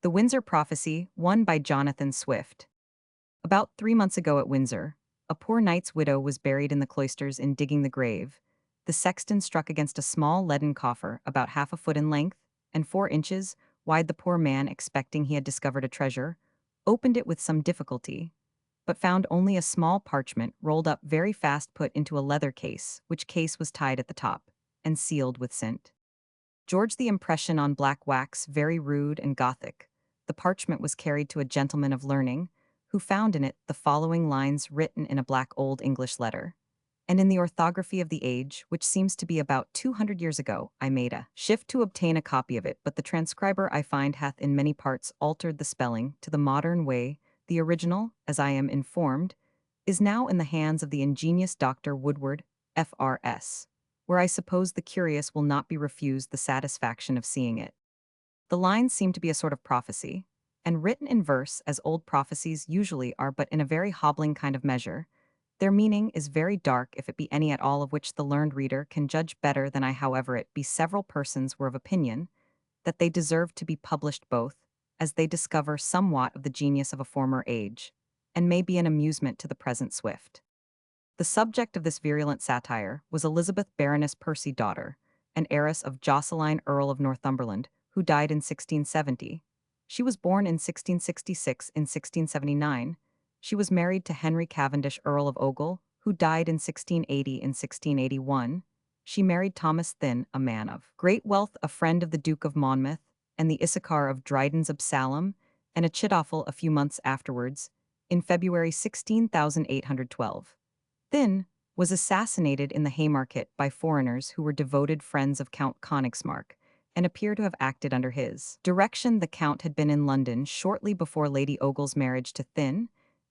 The Windsor Prophecy, one by Jonathan Swift. About 3 months ago at Windsor, a poor knight's widow was buried in the cloisters in digging the grave. The sexton struck against a small leaden coffer about half a foot in length and 4 inches wide. The poor man, expecting he had discovered a treasure, opened it with some difficulty, but found only a small parchment rolled up very fast, put into a leather case, which case was tied at the top and sealed with scent. George, the impression on black wax, very rude and Gothic. The parchment was carried to a gentleman of learning, who found in it the following lines written in a black Old English letter. And in the orthography of the age, which seems to be about 200 years ago, I made a shift to obtain a copy of it, but the transcriber I find hath in many parts altered the spelling to the modern way. The original, as I am informed, is now in the hands of the ingenious Dr. Woodward, F.R.S., where I suppose the curious will not be refused the satisfaction of seeing it. The lines seem to be a sort of prophecy, and written in verse, as old prophecies usually are, but in a very hobbling kind of measure. Their meaning is very dark, if it be any at all, of which the learned reader can judge better than I. However, it be several persons were of opinion that they deserve to be published both, as they discover somewhat of the genius of a former age, and may be an amusement to the present Swift. The subject of this virulent satire was Elizabeth Baroness Percy, daughter and heiress of Joceline Earl of Northumberland, who died in 1670. She was born in 1666. In 1679, she was married to Henry Cavendish, Earl of Ogle, who died in 1680. In 1681, she married Thomas Thynne, a man of great wealth, a friend of the Duke of Monmouth, and the Issachar of Dryden's Absalom, and Achitophel a few months afterwards, in February 16,812. Thynne was assassinated in the Haymarket by foreigners who were devoted friends of Count Königsmarck, and appear to have acted under his direction. The Count had been in London shortly before Lady Ogle's marriage to Thynne,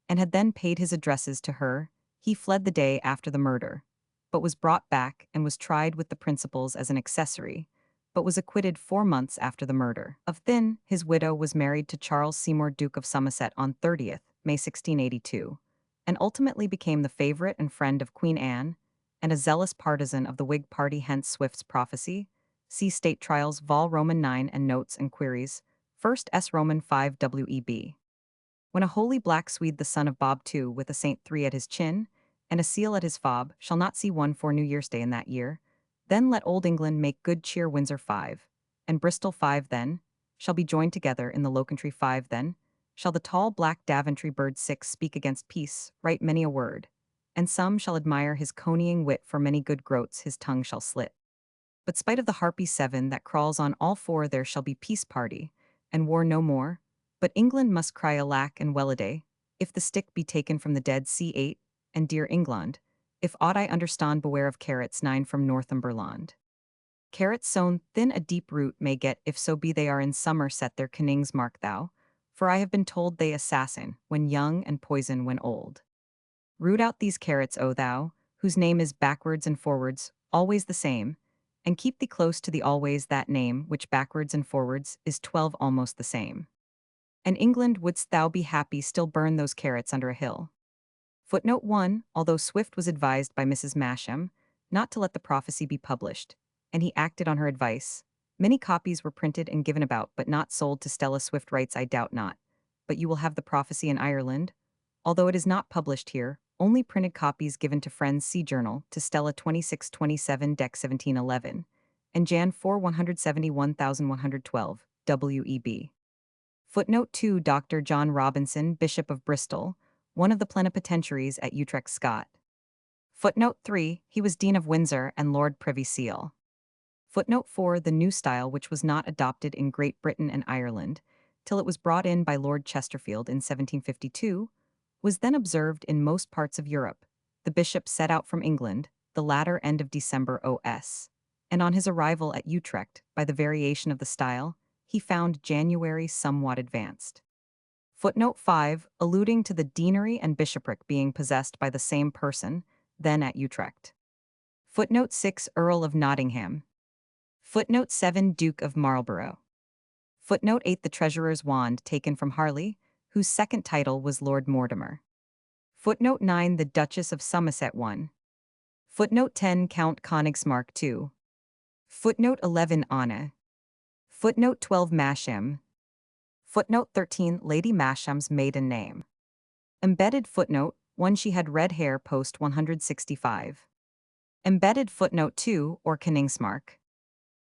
and had then paid his addresses to her. He fled the day after the murder, but was brought back and was tried with the principals as an accessory, but was acquitted 4 months after the murder of Thynne. His widow was married to Charles Seymour, Duke of Somerset, on 30th May 1682, and ultimately became the favorite and friend of Queen Anne, and a zealous partisan of the Whig party. Hence Swift's prophecy. See State Trials, Vol. Roman 9 and Notes and Queries, 1st S. Roman 5 W.E.B. When a holy black Swede, the son of Bob II, with a Saint 3 at his chin, and a seal at his fob, shall not see one for New Year's Day in that year, then let Old England make good cheer. Windsor 5, and Bristol 5 then, shall be joined together in the low country. 5 then, shall the tall black Daventry bird 6 speak against peace, write many a word, and some shall admire his coneying wit, for many good groats his tongue shall slit. But spite of the harpy 7 that crawls on all 4, there shall be peace party, and war no more, but England must cry alack and well-a-day, if the stick be taken from the dead. C8, and dear England, if aught I understand, beware of carrots 9 from Northumberland. Carrots sown thin a deep root may get, if so be they are in summer set their connings. Mark thou, for I have been told they assassin when young and poison when old. Root out these carrots, O thou, whose name is backwards and forwards, always the same, and keep thee close to the always that name, which backwards and forwards is 12 almost the same. And England, wouldst thou be happy, still burn those carrots under a hill. Footnote 1. Although Swift was advised by Mrs. Masham not to let the prophecy be published, and he acted on her advice, many copies were printed and given about, but not sold. To Stella Swift writes, I doubt not, but you will have the prophecy in Ireland, although it is not published here, only printed copies given to friends. See Journal, to Stella 2627 Dec 1711, and Jan 4 171,112, W.E.B. Footnote 2. Dr. John Robinson, Bishop of Bristol, one of the plenipotentiaries at Utrecht, Scot. Footnote 3. He was Dean of Windsor and Lord Privy Seal. Footnote 4. The new style, which was not adopted in Great Britain and Ireland till it was brought in by Lord Chesterfield in 1752, was then observed in most parts of Europe. The bishop set out from England the latter end of December OS, and on his arrival at Utrecht, by the variation of the style, he found January somewhat advanced. Footnote 5. Alluding to the deanery and bishopric being possessed by the same person, then at Utrecht. Footnote 6. Earl of Nottingham. Footnote 7. Duke of Marlborough. Footnote 8. The treasurer's wand taken from Harley, whose second title was Lord Mortimer. Footnote 9. The Duchess of Somerset 1. Footnote 10. Count Königsmarck 2. Footnote 11. Anna. Footnote 12. Masham. Footnote 13 Lady Masham's maiden name. Embedded footnote 1 She had red hair post 165. Embedded footnote 2 or Koningsmark.